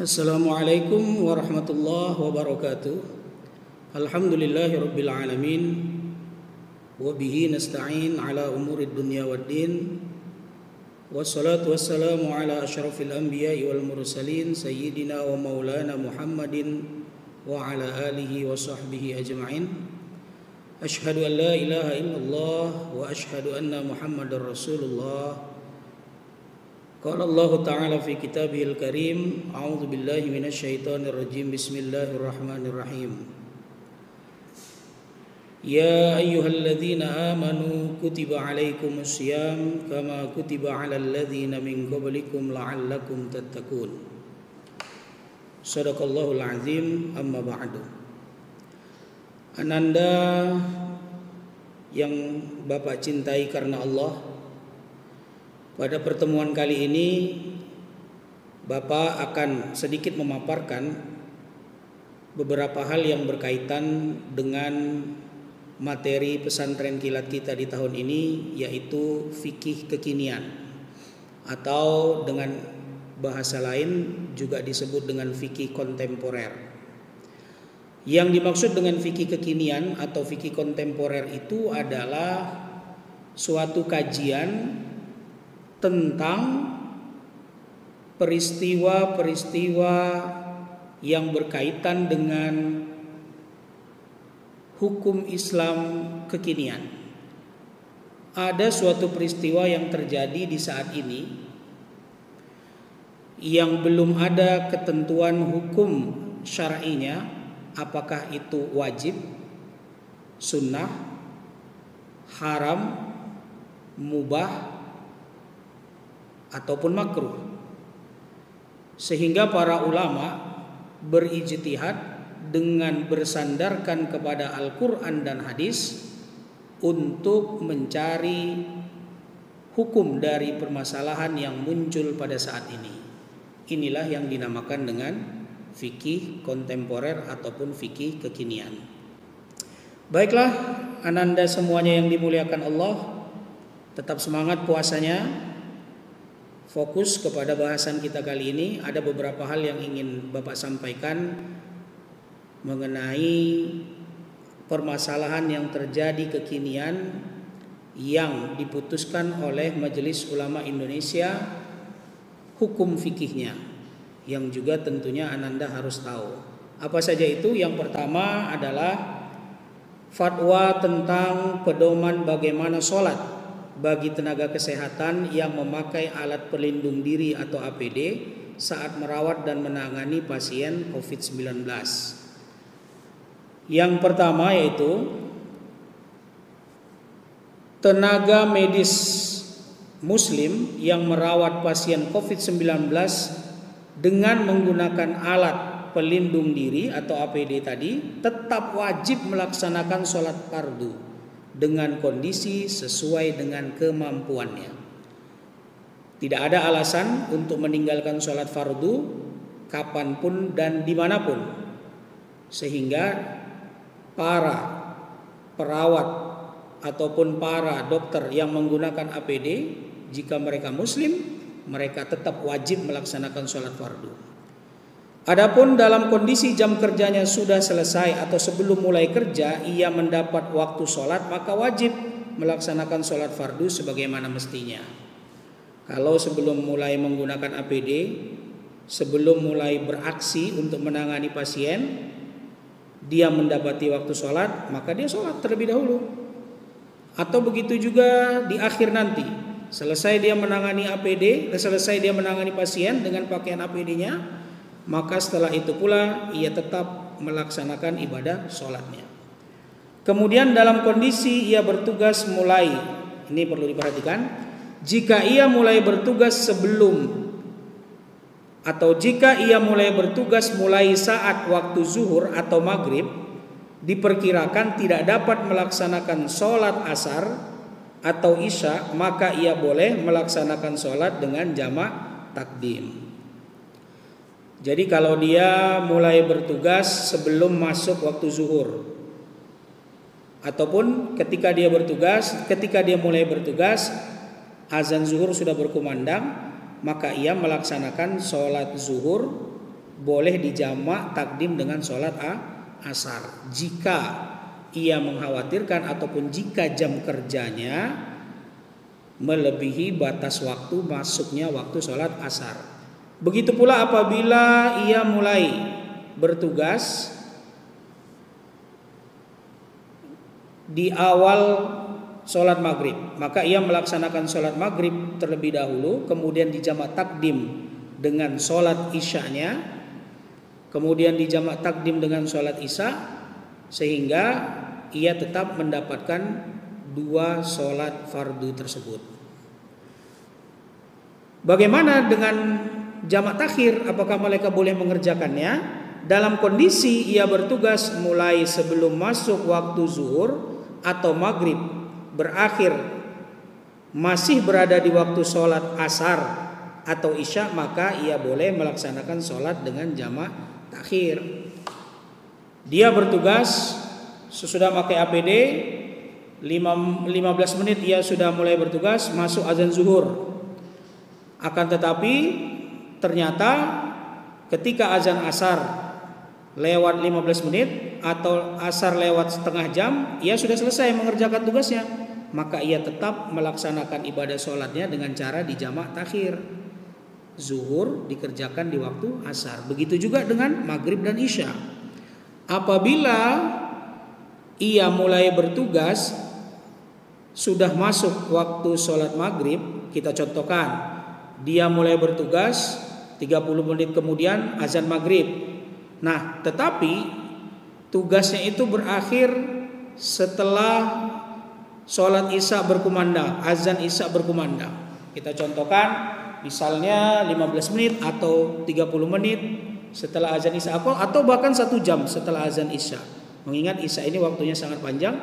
Assalamualaikum warahmatullahi wabarakatuh. Alhamdulillahirabbil alamin. Wa bihi nasta'in ala umurid dunya waddin. Wassalatu wassalamu ala asyrafil anbiya'i wal mursalin sayyidina wa maulana Muhammadin wa ala alihi wa sahbihi ajma'in. Asyhadu an la ilaha illallah wa asyhadu anna Muhammadar Rasulullah. Qala Allah Ta'ala fi kitabihil karim, a'udzu billahi minasyaitonir rajim, bismillahirrahmanirrahim. Ya ayyuhalladzina amanu kutiba alaikumus syiyam kama kutiba 'alal ladzina min qablikum la'allakum tattaqun. Shadaqallahul azim, amma ba'du. Ananda yang Bapak cintai karena Allah, pada pertemuan kali ini Bapak akan sedikit memaparkan beberapa hal yang berkaitan dengan materi pesantren kilat kita di tahun ini, yaitu fikih kekinian, atau dengan bahasa lain juga disebut dengan fikih kontemporer. Yang dimaksud dengan fikih kekinian atau fikih kontemporer itu adalah suatu kajian tentang peristiwa-peristiwa yang berkaitan dengan hukum Islam kekinian. Ada suatu peristiwa yang terjadi di saat ini yang belum ada ketentuan hukum syar'inya, apakah itu wajib, sunnah, haram, mubah, ataupun makruh. Sehingga para ulama berijtihad dengan bersandarkan kepada Al-Quran dan hadis untuk mencari hukum dari permasalahan yang muncul pada saat ini. Inilah yang dinamakan dengan fikih kontemporer ataupun fikih kekinian. Baiklah, ananda semuanya yang dimuliakan Allah, tetap semangat puasanya. Fokus kepada bahasan kita kali ini. Ada beberapa hal yang ingin Bapak sampaikan mengenai permasalahan yang terjadi kekinian yang diputuskan oleh Majelis Ulama Indonesia, hukum fikihnya, yang juga tentunya ananda harus tahu. Apa saja itu? Yang pertama adalah fatwa tentang pedoman bagaimana sholat bagi tenaga kesehatan yang memakai alat pelindung diri atau APD saat merawat dan menangani pasien COVID-19. Yang pertama yaitu tenaga medis muslim yang merawat pasien COVID-19 dengan menggunakan alat pelindung diri atau APD tadi tetap wajib melaksanakan sholat fardu dengan kondisi sesuai dengan kemampuannya. Tidak ada alasan untuk meninggalkan sholat fardu kapanpun dan dimanapun, sehingga para perawat ataupun para dokter yang menggunakan APD, jika mereka muslim, mereka tetap wajib melaksanakan sholat fardu. Adapun dalam kondisi jam kerjanya sudah selesai atau sebelum mulai kerja ia mendapat waktu sholat, maka wajib melaksanakan sholat fardu sebagaimana mestinya. Kalau sebelum mulai menggunakan APD, sebelum mulai beraksi untuk menangani pasien, dia mendapati waktu sholat, maka dia sholat terlebih dahulu. Atau begitu juga di akhir nanti, selesai dia menangani APD, selesai dia menangani pasien dengan pakaian APD-nya, maka setelah itu pula ia tetap melaksanakan ibadah sholatnya. Kemudian dalam kondisi ia bertugas mulai, ini perlu diperhatikan, jika ia mulai bertugas sebelum atau jika ia mulai bertugas mulai saat waktu zuhur atau maghrib, diperkirakan tidak dapat melaksanakan sholat asar atau isya, maka ia boleh melaksanakan sholat dengan jamak takdim. Jadi kalau dia mulai bertugas sebelum masuk waktu zuhur, ataupun ketika dia mulai bertugas azan zuhur sudah berkumandang, maka ia melaksanakan sholat zuhur boleh dijamak takdim dengan sholat asar. Jika ia mengkhawatirkan ataupun jika jam kerjanya melebihi batas waktu masuknya waktu sholat asar. Begitu pula apabila ia mulai bertugas di awal sholat maghrib, maka ia melaksanakan sholat maghrib terlebih dahulu, kemudian dijamak takdim dengan sholat isyanya, kemudian dijamak takdim dengan sholat isya, sehingga ia tetap mendapatkan 2 sholat fardu tersebut. Bagaimana dengan jamak takhir? Apakah mereka boleh mengerjakannya? Dalam kondisi ia bertugas mulai sebelum masuk waktu zuhur atau maghrib berakhir masih berada di waktu sholat asar atau isya, maka ia boleh melaksanakan sholat dengan jamak takhir. Dia bertugas sesudah pakai APD 15 menit ia sudah mulai bertugas, masuk azan zuhur. Akan tetapi ternyata ketika azan asar lewat 15 menit atau asar lewat setengah jam, ia sudah selesai mengerjakan tugasnya, maka ia tetap melaksanakan ibadah sholatnya dengan cara dijamak takhir. Zuhur dikerjakan di waktu asar. Begitu juga dengan maghrib dan isya. Apabila ia mulai bertugas sudah masuk waktu sholat maghrib, kita contohkan dia mulai bertugas 30 menit kemudian azan maghrib. Nah, tetapi tugasnya itu berakhir setelah sholat isya berkumandang, azan isya berkumandang. Kita contohkan misalnya 15 menit atau 30 menit setelah azan isya, atau bahkan 1 jam setelah azan isya. Mengingat isya ini waktunya sangat panjang,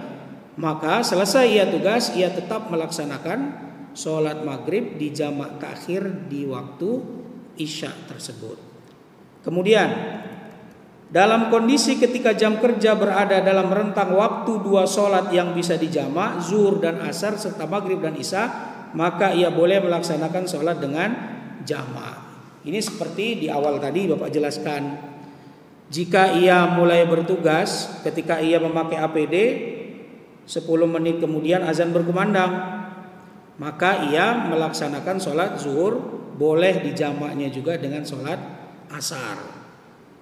maka selesai ia tugas, ia tetap melaksanakan sholat maghrib di jamak takhir di waktu isya tersebut. Kemudian dalam kondisi ketika jam kerja berada dalam rentang waktu 2 sholat yang bisa dijamak, zuhur dan asar serta maghrib dan isya, maka ia boleh melaksanakan sholat dengan jamak. Ini seperti di awal tadi Bapak jelaskan. Jika ia mulai bertugas ketika ia memakai APD 10 menit kemudian azan berkumandang, maka ia melaksanakan sholat zuhur, boleh dijamaknya juga dengan sholat asar.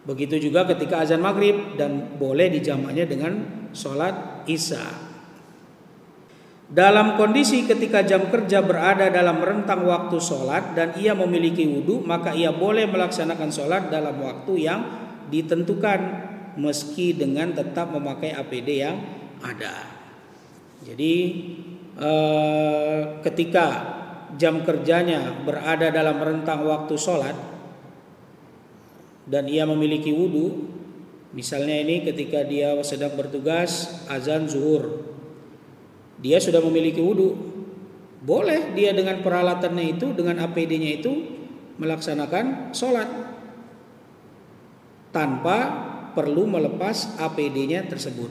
Begitu juga ketika azan maghrib, dan boleh dijamaknya dengan sholat isya. Dalam kondisi ketika jam kerja berada dalam rentang waktu sholat dan ia memiliki wudhu, maka ia boleh melaksanakan sholat dalam waktu yang ditentukan meski dengan tetap memakai APD yang ada. Jadi ketika jam kerjanya berada dalam rentang waktu sholat dan ia memiliki wudhu, misalnya ini ketika dia sedang bertugas azan zuhur, dia sudah memiliki wudhu, boleh dia dengan peralatannya itu, dengan APD-nya itu melaksanakan sholat tanpa perlu melepas APD-nya tersebut.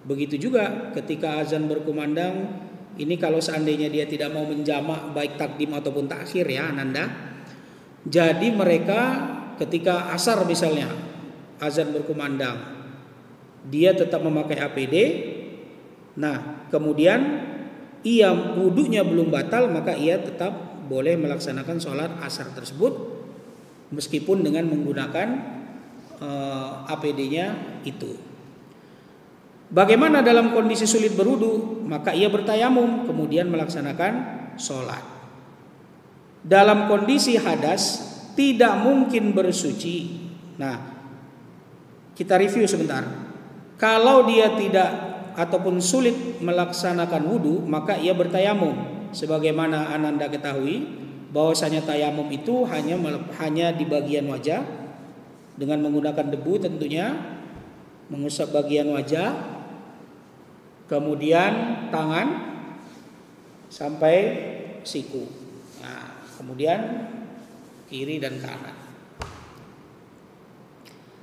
Begitu juga ketika azan berkumandang, ini kalau seandainya dia tidak mau menjamak baik takdim ataupun takhir ya Ananda. Jadi mereka ketika asar misalnya azan berkumandang, dia tetap memakai APD. Nah, kemudian ia wudunya belum batal, maka ia tetap boleh melaksanakan sholat asar tersebut meskipun dengan menggunakan APD-nya itu. Bagaimana dalam kondisi sulit berwudu? Maka ia bertayamum kemudian melaksanakan sholat. Dalam kondisi hadas tidak mungkin bersuci. Nah, kita review sebentar. Kalau dia tidak ataupun sulit melaksanakan wudu, maka ia bertayamum. Sebagaimana Ananda ketahui bahwasanya tayamum itu hanya di bagian wajah dengan menggunakan debu tentunya, mengusap bagian wajah, kemudian tangan sampai siku. Nah, kemudian kiri dan kanan.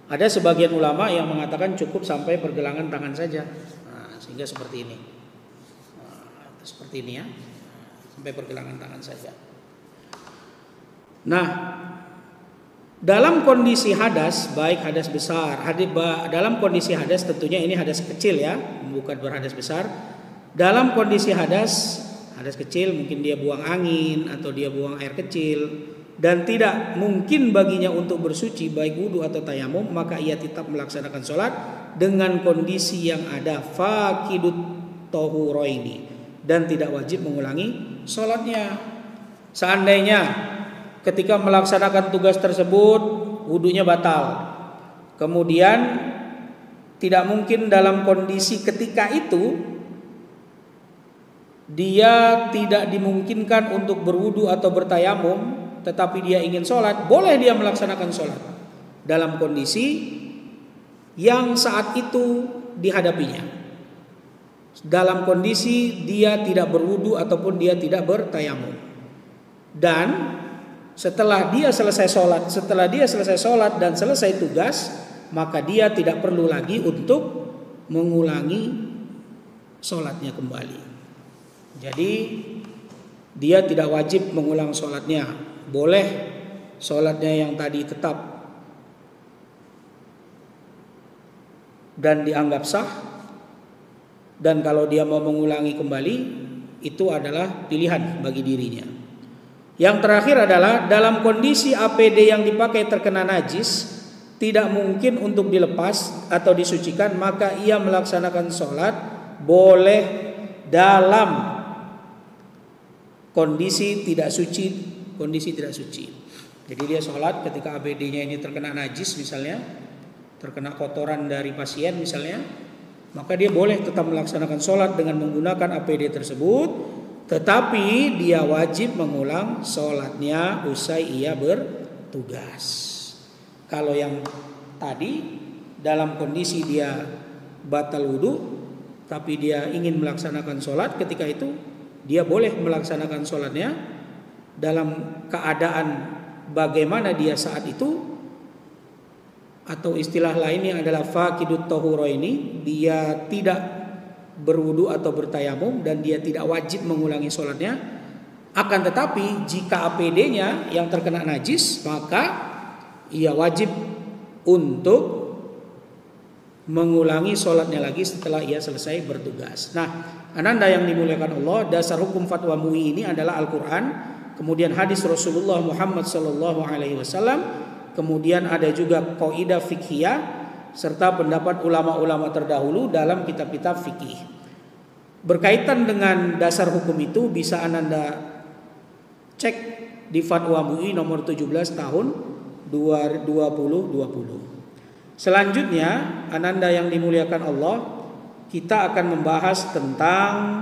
Ada sebagian ulama yang mengatakan cukup sampai pergelangan tangan saja. Nah, sehingga seperti ini. Nah, seperti ini ya. Sampai pergelangan tangan saja. Nah, Dalam kondisi hadas, baik hadas besar, dalam kondisi hadas tentunya ini hadas kecil ya, bukan berhadas besar. Dalam kondisi hadas kecil mungkin dia buang angin atau dia buang air kecil dan tidak mungkin baginya untuk bersuci baik wudu atau tayamum, maka ia tetap melaksanakan sholat dengan kondisi yang ada faqidut tahuraini dan tidak wajib mengulangi sholatnya. Seandainya ketika melaksanakan tugas tersebut wudunya batal, kemudian tidak mungkin dalam kondisi ketika itu dia tidak dimungkinkan untuk berwudu atau bertayamum, tetapi dia ingin sholat, boleh dia melaksanakan sholat dalam kondisi yang saat itu dihadapinya, dalam kondisi dia tidak berwudu ataupun dia tidak bertayamum. Dan setelah dia selesai sholat dan selesai tugas, maka dia tidak perlu lagi untuk mengulangi sholatnya kembali. Jadi dia tidak wajib mengulang sholatnya, boleh sholatnya yang tadi tetap dan dianggap sah. Dan kalau dia mau mengulangi kembali, itu adalah pilihan bagi dirinya. Yang terakhir adalah dalam kondisi APD yang dipakai terkena najis, tidak mungkin untuk dilepas atau disucikan, maka ia melaksanakan sholat boleh dalam kondisi tidak suci. Jadi dia sholat ketika APD-nya ini terkena najis misalnya, terkena kotoran dari pasien misalnya, maka dia boleh tetap melaksanakan sholat dengan menggunakan APD tersebut, tetapi dia wajib mengulang sholatnya usai ia bertugas. Kalau yang tadi dalam kondisi dia batal wudu, tapi dia ingin melaksanakan sholat ketika itu, dia boleh melaksanakan sholatnya dalam keadaan bagaimana dia saat itu, atau istilah lainnya adalah faqidut tahuraini, dia tidak berwudu atau bertayamum dan dia tidak wajib mengulangi sholatnya. Akan tetapi jika APD-nya yang terkena najis, maka ia wajib untuk mengulangi sholatnya lagi setelah ia selesai bertugas. Nah, ananda yang dimuliakan Allah, dasar hukum fatwa MUI ini adalah Al-Quran, kemudian hadis Rasulullah Muhammad SAW, kemudian ada juga kaidah fikhiyah serta pendapat ulama-ulama terdahulu dalam kitab-kitab fikih. Berkaitan dengan dasar hukum itu bisa ananda cek di fatwa MUI nomor 17 tahun 2020. Selanjutnya, ananda yang dimuliakan Allah, kita akan membahas tentang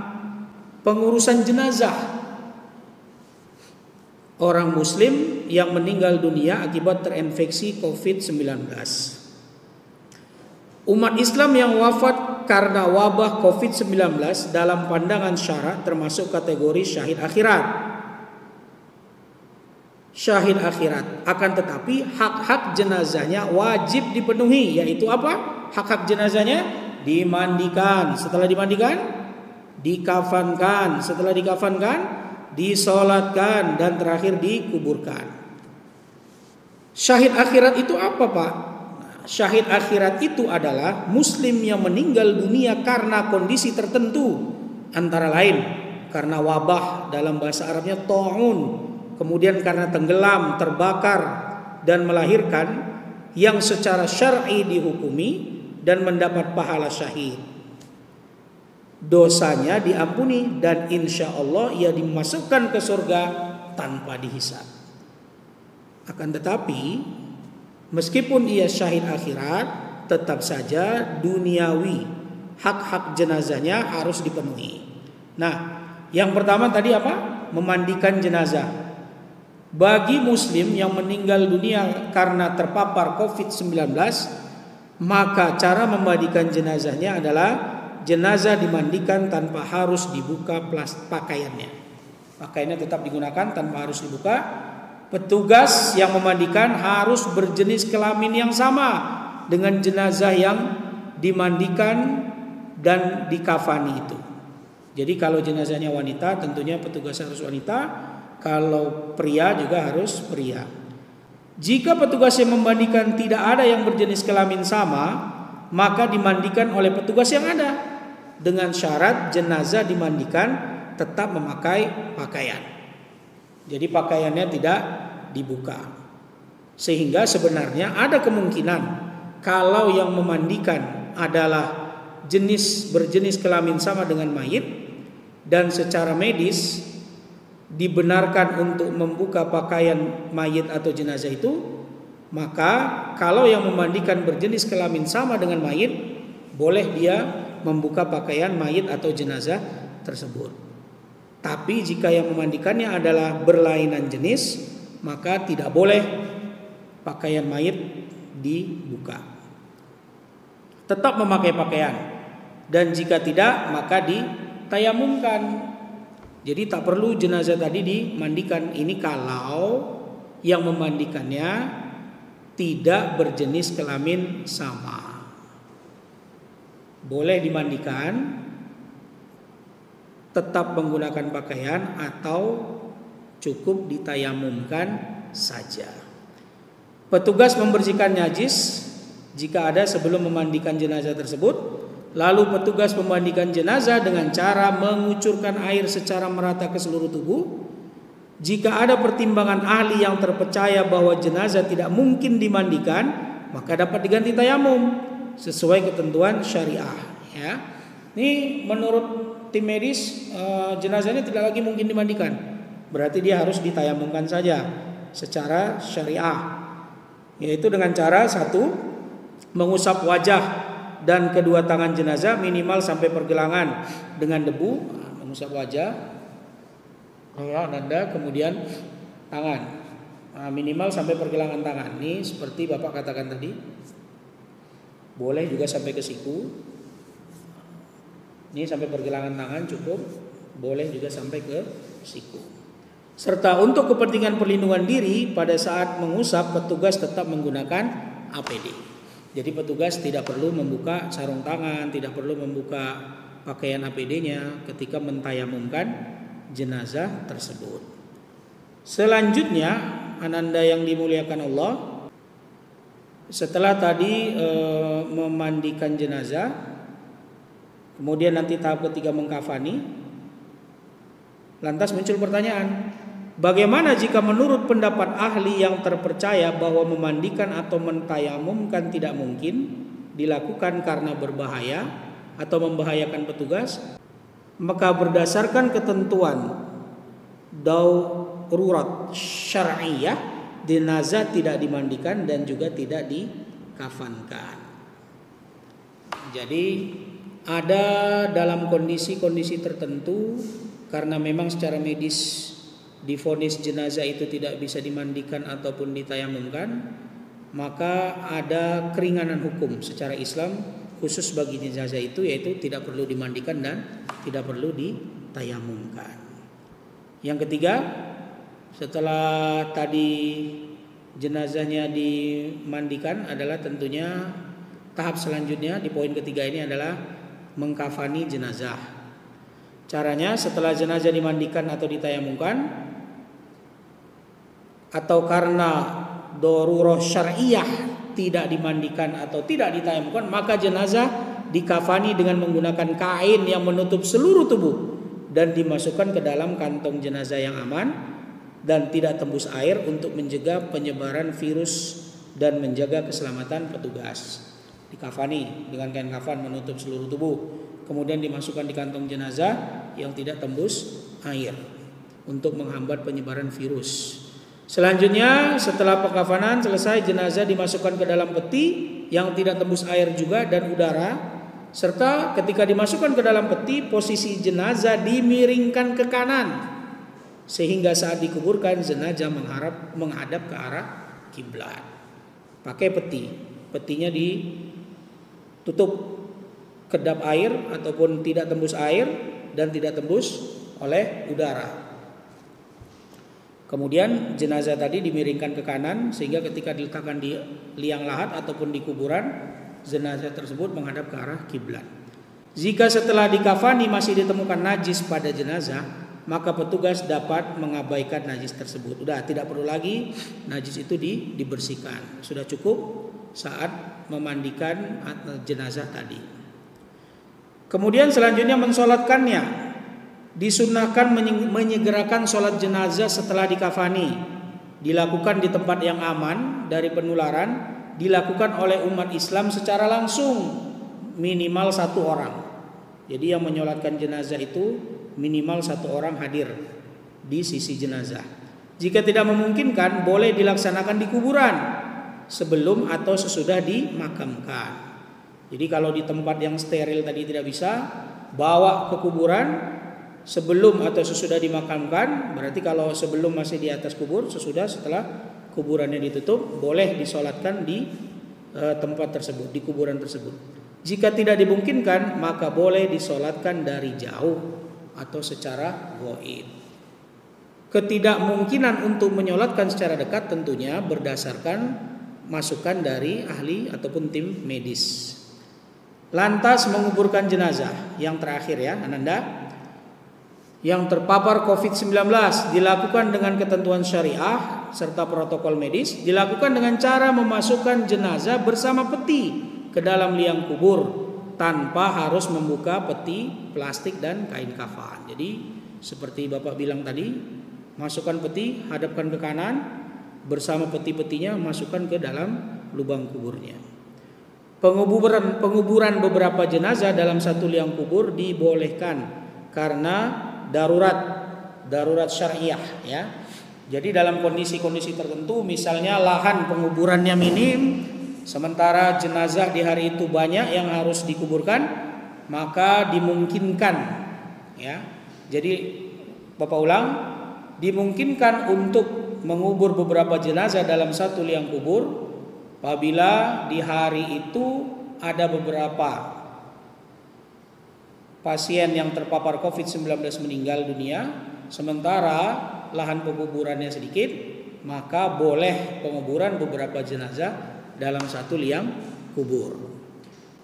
pengurusan jenazah orang muslim yang meninggal dunia akibat terinfeksi COVID-19. Umat Islam yang wafat karena wabah COVID-19 dalam pandangan syara termasuk kategori syahid akhirat. Akan tetapi hak-hak jenazahnya wajib dipenuhi, yaitu apa? Hak-hak jenazahnya dimandikan, setelah dimandikan dikafankan, setelah dikafankan disolatkan, dan terakhir dikuburkan. Syahid akhirat itu apa, Pak? Syahid akhirat itu adalah muslim yang meninggal dunia karena kondisi tertentu, antara lain karena wabah, dalam bahasa Arabnya ta'un, kemudian karena tenggelam, terbakar, dan melahirkan, yang secara syar'i dihukumi dan mendapat pahala syahid. Dosanya diampuni dan insya Allah ia dimasukkan ke surga tanpa dihisab. Akan tetapi meskipun ia syahid akhirat, tetap saja duniawi hak-hak jenazahnya harus dipenuhi. Nah, yang pertama tadi apa? Memandikan jenazah. Bagi muslim yang meninggal dunia karena terpapar COVID-19, maka cara memandikan jenazahnya adalah jenazah dimandikan tanpa harus dibuka pakaiannya. Pakaiannya tetap digunakan tanpa harus dibuka. Petugas yang memandikan harus berjenis kelamin yang sama dengan jenazah yang dimandikan dan dikafani itu. Jadi kalau jenazahnya wanita, tentunya petugas harus wanita. Kalau pria juga harus pria. Jika petugas yang memandikan tidak ada yang berjenis kelamin sama, maka dimandikan oleh petugas yang ada, dengan syarat jenazah dimandikan tetap memakai pakaian. Jadi pakaiannya tidak dibuka. Sehingga sebenarnya ada kemungkinan kalau yang memandikan adalah berjenis kelamin sama dengan mayit dan secara medis dibenarkan untuk membuka pakaian mayit atau jenazah itu, maka kalau yang memandikan berjenis kelamin sama dengan mayit, boleh dia membuka pakaian mayit atau jenazah tersebut. Tapi jika yang memandikannya adalah berlainan jenis, maka tidak boleh pakaian mayit dibuka. Tetap memakai pakaian. Dan jika tidak, maka ditayamumkan. Jadi tak perlu jenazah tadi dimandikan. Ini kalau yang memandikannya tidak berjenis kelamin sama. Boleh dimandikan, tetap menggunakan pakaian, atau cukup ditayamumkan saja. Petugas membersihkan najis jika ada sebelum memandikan jenazah tersebut. Lalu petugas memandikan jenazah dengan cara mengucurkan air secara merata ke seluruh tubuh. Jika ada pertimbangan ahli yang terpercaya bahwa jenazah tidak mungkin dimandikan, maka dapat diganti tayamum sesuai ketentuan syariah. Ya, ini menurut tim medis jenazahnya tidak lagi mungkin dimandikan, berarti dia harus ditayamumkan saja secara syariah, yaitu dengan cara satu, mengusap wajah dan kedua tangan jenazah minimal sampai pergelangan dengan debu. Mengusap wajah, nanda, kemudian tangan minimal sampai pergelangan tangan. Ini seperti Bapak katakan tadi. Boleh juga sampai ke siku. Ini sampai pergelangan tangan cukup. Boleh juga sampai ke siku. Serta untuk kepentingan perlindungan diri, pada saat mengusap petugas tetap menggunakan APD. Jadi petugas tidak perlu membuka sarung tangan, tidak perlu membuka pakaian APD-nya ketika mentayamumkan jenazah tersebut. Selanjutnya, ananda yang dimuliakan Allah, setelah tadi memandikan jenazah, kemudian nanti tahap ketiga mengkafani, lantas muncul pertanyaan, bagaimana jika menurut pendapat ahli yang terpercaya bahwa memandikan atau mentayamumkan tidak mungkin dilakukan karena berbahaya atau membahayakan petugas? Maka berdasarkan ketentuan darurat syar'iyah, jenazah tidak dimandikan dan juga tidak dikafankan. Jadi ada dalam kondisi-kondisi tertentu, karena memang secara medis divonis jenazah itu tidak bisa dimandikan ataupun ditayamumkan, maka ada keringanan hukum secara Islam khusus bagi jenazah itu, yaitu tidak perlu dimandikan dan tidak perlu ditayamumkan. Yang ketiga, setelah tadi jenazahnya dimandikan, adalah tentunya tahap selanjutnya di poin ketiga ini adalah mengkafani jenazah. Caranya, setelah jenazah dimandikan atau ditayamumkan, atau karena darurah syar'iyah tidak dimandikan atau tidak ditayamumkan, maka jenazah dikafani dengan menggunakan kain yang menutup seluruh tubuh dan dimasukkan ke dalam kantong jenazah yang aman dan tidak tembus air untuk mencegah penyebaran virus dan menjaga keselamatan petugas. Dikafani dengan kain kafan menutup seluruh tubuh, kemudian dimasukkan di kantong jenazah yang tidak tembus air untuk menghambat penyebaran virus. Selanjutnya, setelah pengkafanan selesai, jenazah dimasukkan ke dalam peti yang tidak tembus air juga dan udara, serta ketika dimasukkan ke dalam peti, posisi jenazah dimiringkan ke kanan sehingga saat dikuburkan jenazah menghadap ke arah kiblat. Pakai peti, petinya ditutup kedap air ataupun tidak tembus air dan tidak tembus oleh udara. Kemudian jenazah tadi dimiringkan ke kanan sehingga ketika diletakkan di liang lahat ataupun di kuburan, jenazah tersebut menghadap ke arah kiblat. Jika setelah dikafani masih ditemukan najis pada jenazah, maka petugas dapat mengabaikan najis tersebut. Udah tidak perlu lagi najis itu dibersihkan. Sudah cukup saat memandikan jenazah tadi. Kemudian selanjutnya mensolatkannya. Disunnahkan menyegerakan sholat jenazah setelah dikafani. Dilakukan di tempat yang aman dari penularan. Dilakukan oleh umat Islam secara langsung, minimal 1 orang. Jadi yang menyolatkan jenazah itu minimal 1 orang hadir di sisi jenazah. Jika tidak memungkinkan, boleh dilaksanakan di kuburan sebelum atau sesudah dimakamkan. Jadi kalau di tempat yang steril tadi tidak bisa, bawa ke kuburan sebelum atau sesudah dimakamkan. Berarti kalau sebelum masih di atas kubur, sesudah setelah kuburannya ditutup, boleh disolatkan di tempat tersebut, di kuburan tersebut. Jika tidak dimungkinkan, maka boleh disolatkan dari jauh atau secara ghaib. Ketidakmungkinan untuk menyolatkan secara dekat tentunya berdasarkan masukan dari ahli ataupun tim medis. Lantas menguburkan jenazah, yang terakhir ya Ananda, yang terpapar COVID-19 dilakukan dengan ketentuan syariah serta protokol medis. Dilakukan dengan cara memasukkan jenazah bersama peti ke dalam liang kubur tanpa harus membuka peti plastik dan kain kafan. Jadi seperti Bapak bilang tadi, masukkan peti, hadapkan ke kanan, bersama peti-petinya masukkan ke dalam lubang kuburnya. Penguburan beberapa jenazah dalam satu liang kubur dibolehkan karena darurat syariah ya. Jadi dalam kondisi-kondisi tertentu, misalnya lahan penguburannya minim, sementara jenazah di hari itu banyak yang harus dikuburkan, maka dimungkinkan ya. Jadi Bapak ulang, dimungkinkan untuk mengubur beberapa jenazah dalam satu liang kubur apabila di hari itu ada beberapa pasien yang terpapar COVID-19 meninggal dunia, sementara lahan penguburannya sedikit, maka boleh penguburan beberapa jenazah dalam satu liang kubur.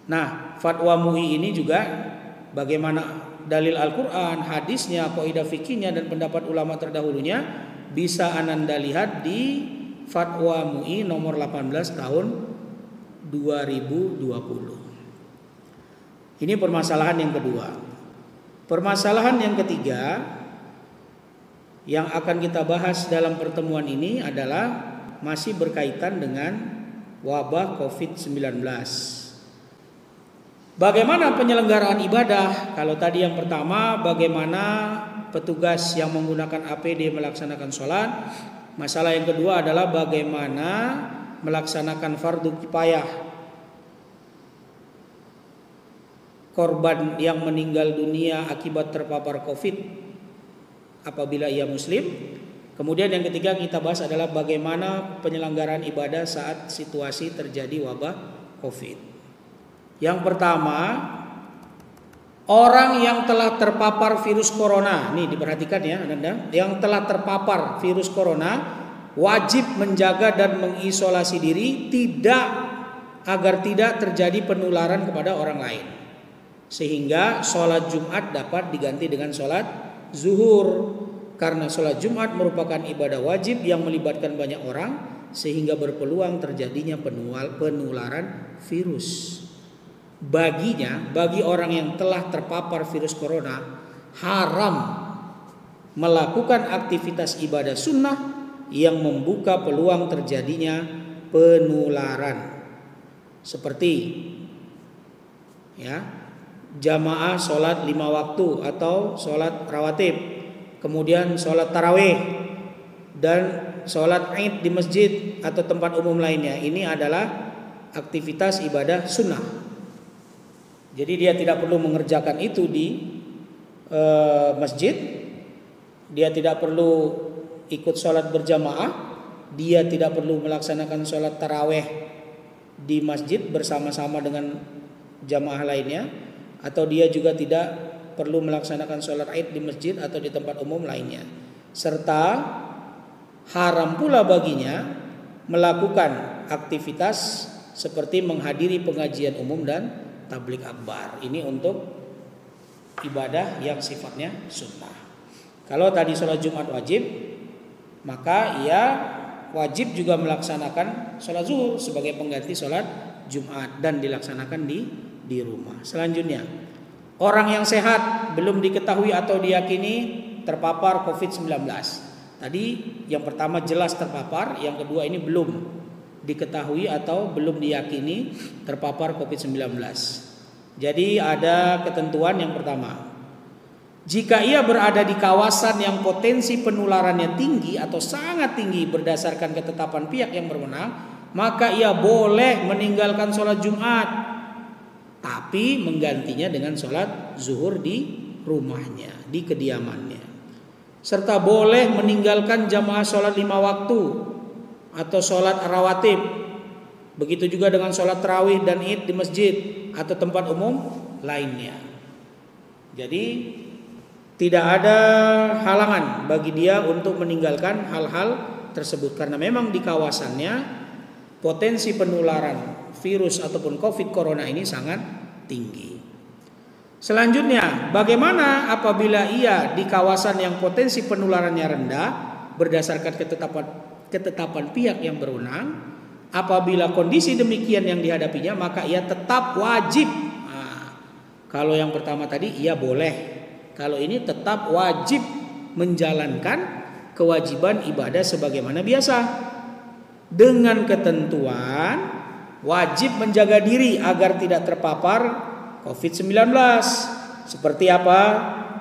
Nah, fatwa MUI ini juga bagaimana dalil Al-Quran, hadisnya, kaidah fikihnya dan pendapat ulama terdahulunya bisa Ananda lihat di fatwa MUI nomor 18 tahun 2020. Ini permasalahan yang kedua. Permasalahan yang ketiga yang akan kita bahas dalam pertemuan ini adalah masih berkaitan dengan wabah COVID-19. Bagaimana penyelenggaraan ibadah? Kalau tadi yang pertama, bagaimana petugas yang menggunakan APD melaksanakan sholat. Masalah yang kedua adalah bagaimana melaksanakan fardu kifayah korban yang meninggal dunia akibat terpapar COVID apabila ia muslim. Kemudian yang ketiga kita bahas adalah bagaimana penyelenggaraan ibadah saat situasi terjadi wabah COVID. Yang pertama, orang yang telah terpapar virus corona, nih diperhatikan ya Anda, yang telah terpapar virus corona wajib menjaga dan mengisolasi diri agar tidak terjadi penularan kepada orang lain. Sehingga sholat Jumat dapat diganti dengan sholat zuhur. Karena sholat Jumat merupakan ibadah wajib yang melibatkan banyak orang, sehingga berpeluang terjadinya penularan virus. Bagi orang yang telah terpapar virus corona, haram melakukan aktivitas ibadah sunnah yang membuka peluang terjadinya penularan. Seperti ya, jamaah sholat 5 waktu atau sholat rawatib, kemudian sholat tarawih dan sholat id di masjid atau tempat umum lainnya. Ini adalah aktivitas ibadah sunnah. Jadi dia tidak perlu mengerjakan itu di masjid, dia tidak perlu ikut sholat berjamaah, dia tidak perlu melaksanakan sholat tarawih di masjid bersama-sama dengan jamaah lainnya, atau dia juga tidak perlu melaksanakan sholat id di masjid atau di tempat umum lainnya. Serta haram pula baginya melakukan aktivitas seperti menghadiri pengajian umum dan tabligh akbar. Ini untuk ibadah yang sifatnya sunnah. Kalau tadi sholat Jumat wajib, maka ia wajib juga melaksanakan sholat zuhur sebagai pengganti sholat Jumat dan dilaksanakan di rumah. Selanjutnya, orang yang sehat belum diketahui atau diyakini terpapar COVID-19. Tadi yang pertama jelas terpapar, yang kedua ini belum diketahui atau belum diyakini terpapar COVID-19. Jadi ada ketentuan yang pertama. Jika ia berada di kawasan yang potensi penularannya tinggi atau sangat tinggi berdasarkan ketetapan pihak yang berwenang, maka ia boleh meninggalkan sholat Jumat, tapi menggantinya dengan sholat zuhur di rumahnya, di kediamannya. Serta boleh meninggalkan jamaah sholat 5 waktu atau sholat rawatib. Begitu juga dengan sholat tarawih dan id di masjid atau tempat umum lainnya. Jadi tidak ada halangan bagi dia untuk meninggalkan hal-hal tersebut karena memang di kawasannya potensi penularan virus ataupun COVID corona ini sangat tinggi. Selanjutnya, bagaimana apabila ia di kawasan yang potensi penularannya rendah berdasarkan ketetapan pihak yang berwenang? Apabila kondisi demikian yang dihadapinya, maka ia tetap wajib. Kalau yang pertama tadi ia boleh. Kalau ini tetap wajib menjalankan kewajiban ibadah sebagaimana biasa. Dengan ketentuan wajib menjaga diri agar tidak terpapar COVID-19. Seperti apa?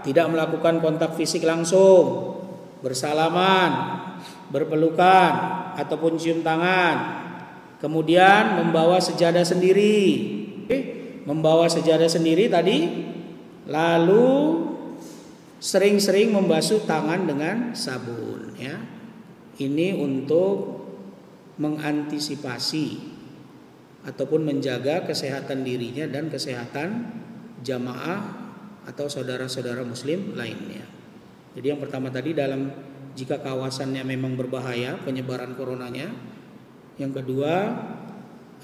Tidak melakukan kontak fisik langsung, bersalaman, berpelukan, ataupun cium tangan. Kemudian membawa sejadah sendiri. Membawa sejadah sendiri tadi. Lalu sering-sering membasuh tangan dengan sabun, ya. Ini untuk mengantisipasi ataupun menjaga kesehatan dirinya dan kesehatan jamaah atau saudara-saudara muslim lainnya. Jadi yang pertama tadi jika kawasannya memang berbahaya penyebaran coronanya. Yang kedua,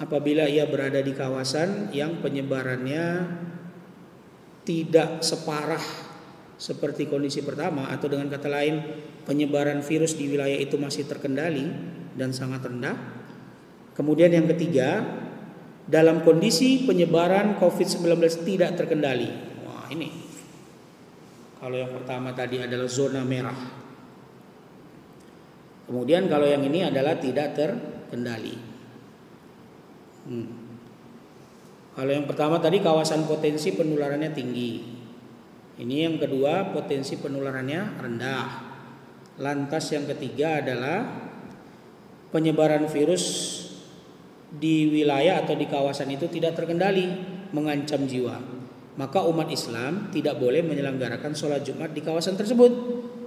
apabila ia berada di kawasan yang penyebarannya tidak separah seperti kondisi pertama, atau dengan kata lain penyebaran virus di wilayah itu masih terkendali dan sangat rendah. Kemudian yang ketiga, dalam kondisi penyebaran COVID-19 tidak terkendali. Wah, ini kalau yang pertama tadi adalah zona merah. Kemudian kalau yang ini adalah tidak terkendali. Kalau yang pertama tadi kawasan potensi penularannya tinggi. Ini yang kedua potensi penularannya rendah. Lantas yang ketiga adalah penyebaran virus di wilayah atau di kawasan itu tidak terkendali, mengancam jiwa. Maka umat Islam tidak boleh menyelenggarakan sholat Jumat di kawasan tersebut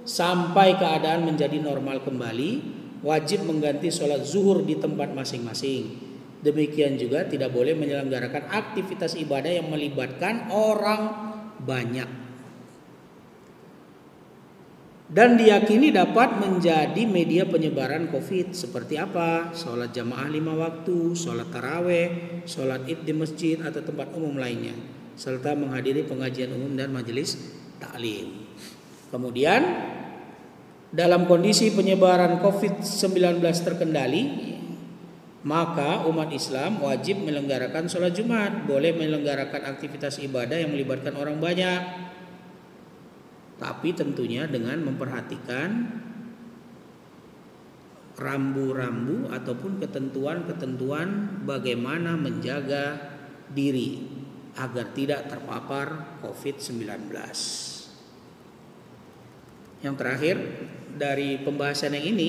sampai keadaan menjadi normal kembali. Wajib mengganti sholat zuhur di tempat masing-masing. Demikian juga tidak boleh menyelenggarakan aktivitas ibadah yang melibatkan orang banyak. Dan diyakini dapat menjadi media penyebaran COVID. Seperti apa? Sholat jamaah 5 waktu, sholat taraweh, sholat id di masjid atau tempat umum lainnya, serta menghadiri pengajian umum dan majelis taklim. Kemudian dalam kondisi penyebaran COVID-19 terkendali, maka umat Islam wajib menyelenggarakan sholat Jumat, boleh menyelenggarakan aktivitas ibadah yang melibatkan orang banyak. Tapi tentunya dengan memperhatikan rambu-rambu ataupun ketentuan-ketentuan bagaimana menjaga diri agar tidak terpapar COVID-19. Yang terakhir dari pembahasan yang ini,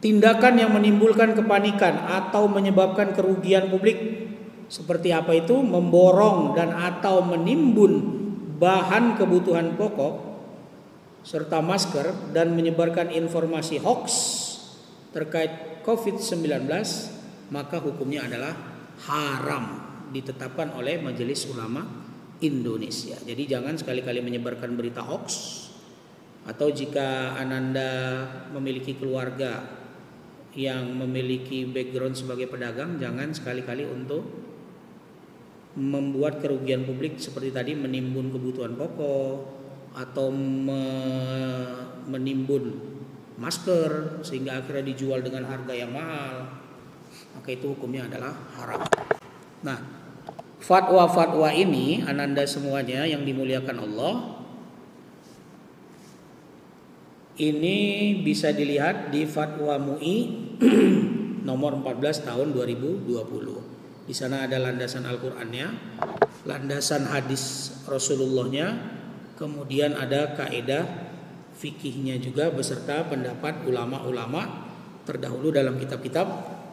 tindakan yang menimbulkan kepanikan atau menyebabkan kerugian publik seperti apa itu? Memborong dan atau menimbun bahan kebutuhan pokok serta masker dan menyebarkan informasi hoax terkait COVID-19, maka hukumnya adalah haram, ditetapkan oleh Majelis Ulama Indonesia. Jadi jangan sekali-kali menyebarkan berita hoax, atau jika Ananda memiliki keluarga yang memiliki background sebagai pedagang, jangan sekali-kali untuk membuat kerugian publik seperti tadi menimbun kebutuhan pokok, atau menimbun masker sehingga akhirnya dijual dengan harga yang mahal, maka itu hukumnya adalah haram. Nah, fatwa-fatwa ini ananda semuanya yang dimuliakan Allah, ini bisa dilihat di Fatwa MUI nomor 14 tahun 2020. Di sana ada landasan Al-Qur'annya, landasan hadis Rasulullahnya, kemudian ada kaidah fikihnya juga beserta pendapat ulama-ulama terdahulu dalam kitab-kitab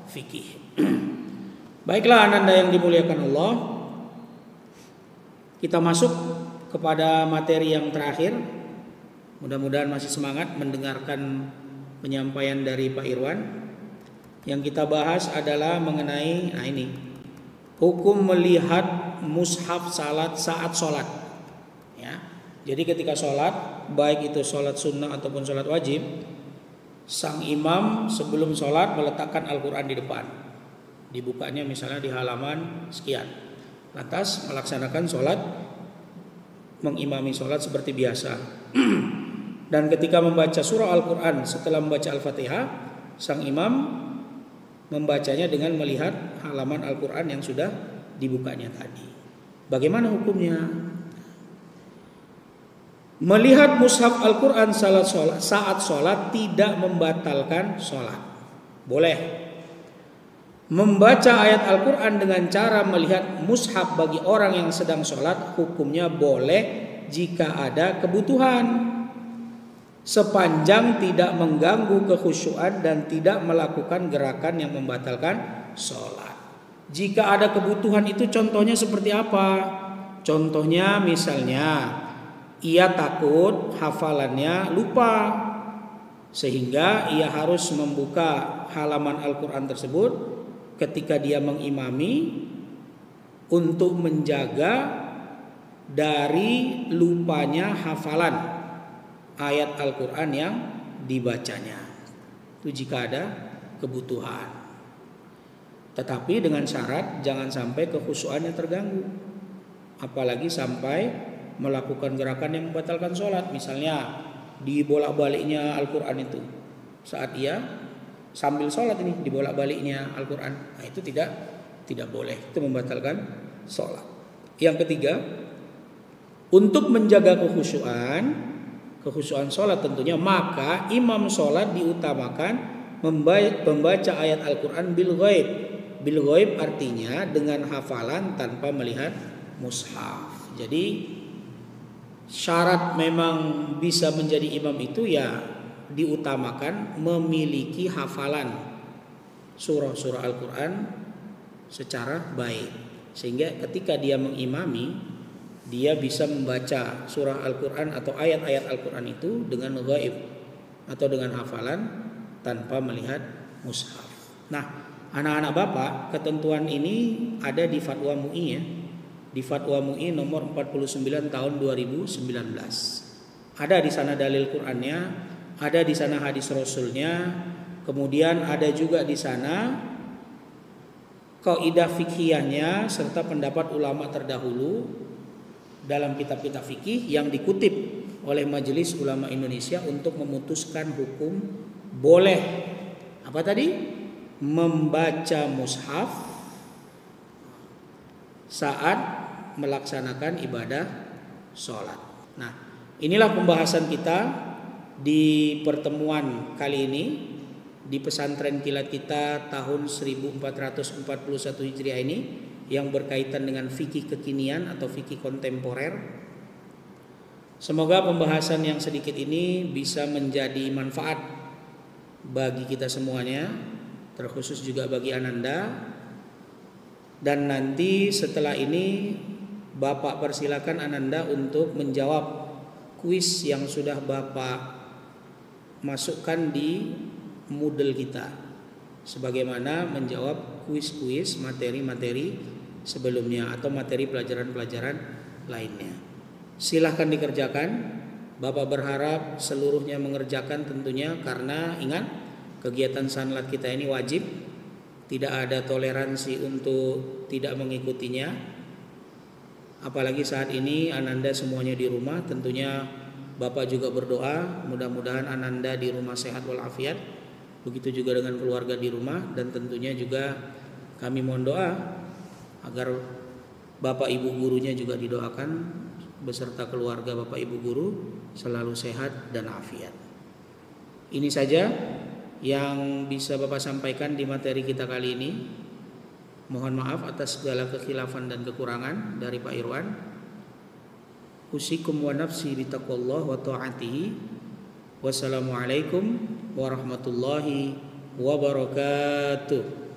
fikih. Baiklah ananda yang dimuliakan Allah, kita masuk kepada materi yang terakhir. Mudah-mudahan masih semangat mendengarkan penyampaian dari Pak Irwan. Yang kita bahas adalah mengenai hukum melihat mushaf salat saat sholat. Ya. Jadi ketika sholat, baik itu sholat sunnah ataupun sholat wajib, sang imam sebelum sholat meletakkan Al-Quran di depan. Dibukanya misalnya di halaman sekian. Lantas melaksanakan sholat, mengimami sholat seperti biasa. Dan ketika membaca surah Al-Quran setelah membaca Al-Fatihah, sang imam membacanya dengan melihat halaman Al-Quran yang sudah dibukanya tadi. Bagaimana hukumnya? Melihat mushaf Al-Quran saat sholat tidak membatalkan sholat. Boleh. Membaca ayat Al-Quran dengan cara melihat mushaf bagi orang yang sedang sholat, hukumnya boleh jika ada kebutuhan, sepanjang tidak mengganggu kekhusyuan dan tidak melakukan gerakan yang membatalkan sholat. Jika ada kebutuhan itu contohnya seperti apa? Contohnya misalnya ia takut hafalannya lupa, sehingga ia harus membuka halaman Al-Quran tersebut ketika dia mengimami untuk menjaga dari lupanya hafalan ayat Al-Quran yang dibacanya. Itu jika ada kebutuhan. Tetapi dengan syarat jangan sampai kekhusyuannya terganggu. Apalagi sampai melakukan gerakan yang membatalkan sholat. Misalnya dibolak-baliknya Al-Quran itu. Saat ia sambil sholat ini dibolak-baliknya Al-Quran. Nah, itu tidak boleh. Itu membatalkan sholat. Yang ketiga, untuk menjaga kekhusyuan sholat tentunya, maka imam sholat diutamakan membaca ayat Al-Quran bil ghaib. Bil ghaib artinya dengan hafalan tanpa melihat mushaf. Jadi syarat memang bisa menjadi imam itu ya diutamakan memiliki hafalan surah-surah Al-Quran secara baik, sehingga ketika dia mengimami dia bisa membaca surah Al-Quran atau ayat-ayat Al-Quran itu dengan ghaib atau dengan hafalan tanpa melihat mushaf. Nah, anak-anak Bapak, ketentuan ini ada di Fatwa MUI ya. Di Fatwa MUI nomor 49 tahun 2019. Ada di sana dalil Qur'annya, ada di sana hadis Rasulnya, kemudian ada juga di sana kaidah fikhiyahnya serta pendapat ulama terdahulu dalam kitab-kitab fikih yang dikutip oleh Majelis Ulama Indonesia untuk memutuskan hukum boleh apa tadi? Membaca mushaf saat melaksanakan ibadah sholat. Nah, inilah pembahasan kita di pertemuan kali ini di pesantren kilat kita tahun 1441 Hijriah ini, yang berkaitan dengan fikih kekinian atau fikih kontemporer. Semoga pembahasan yang sedikit ini bisa menjadi manfaat bagi kita semuanya, terkhusus juga bagi ananda. Dan nanti setelah ini Bapak persilakan ananda untuk menjawab kuis yang sudah Bapak masukkan di Moodle kita, sebagaimana menjawab kuis-kuis materi-materi sebelumnya atau materi pelajaran-pelajaran lainnya. Silahkan dikerjakan. Bapak berharap seluruhnya mengerjakan tentunya, karena ingat kegiatan sanlat kita ini wajib. Tidak ada toleransi untuk tidak mengikutinya. Apalagi saat ini ananda semuanya di rumah, tentunya Bapak juga berdoa mudah-mudahan Ananda di rumah sehat walafiat. Begitu juga dengan keluarga di rumah, dan tentunya juga kami mohon doa agar Bapak Ibu gurunya juga didoakan beserta keluarga Bapak Ibu guru selalu sehat dan afiat. Ini saja yang bisa Bapak sampaikan di materi kita kali ini. Mohon maaf atas segala kekhilafan dan kekurangan dari Pak Irwan. Usikum wa nafsi bitaqwallah wa ta'atihi. Wassalamualaikum warahmatullahi wabarakatuh.